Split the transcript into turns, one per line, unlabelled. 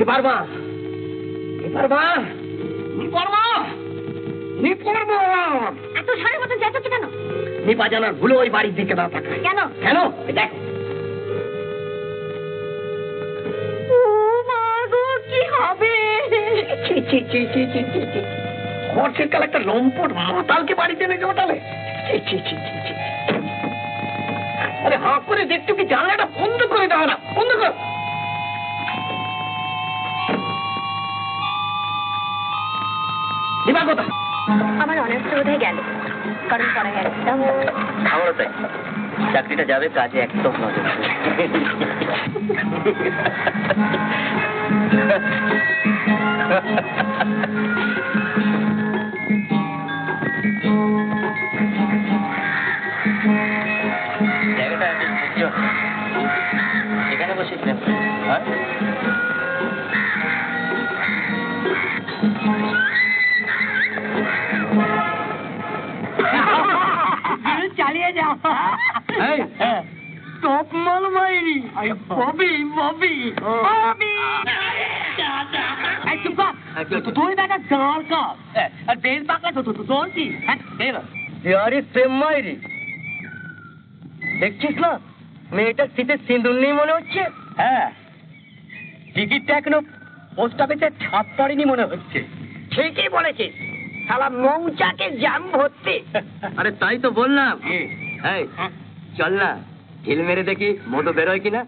নিপার মা, নিপার মা, নিপার মা, নিপার মা।
এত ঝড়ের মতন চেঁচাচ্ছ কেন?
নিপা জানার ভুলে ওই বাড়ির দিকে না তাকায়।
কেন?
কেন দেখো।
ও মা গো, কি হবে?
ছি ছি ছি ছি ছি ছি ছি। খরচের একটা লম্পট মাতালকে বাড়িতে এনেছে ওটালে। ছি ছি ছি ছি ছি। আরে হাঁ করে দেখতো কি, জানলাটা বন্ধ করে দাও না, বন্ধ কর। দিবা কোথায়?
আমার অনার্সটা বোধহয় গেল, কারণ পড়ায় একদম।
আমারও তাই, চাকরিটা যাবে, কাজে একদম নজর। জায়গাটা এখানে বসেছিলেন, হ্যাঁ?
চালিয়ে যাও। টপ মাল মাইরি, ববি ববি ববি। তুই দেখা দরকার আর বেল পাকা তো তোর কি?
আরে প্রেম মাইরি, দেখছিস না মেয়েটার শীতের সিঁদুর নেই মনে হচ্ছে। হ্যাঁ, টিকিটটা এখনো পোস্ট অফিসে ছাপ পড়েনি মনে হচ্ছে।
ঠিকই বলেছিস, শালা মৌচাকে জ্যাম ভর্তি।
আরে তাই তো বললাম। এই চল না, ঢিল মেরে দেখি মধু বেরোয় কিনা।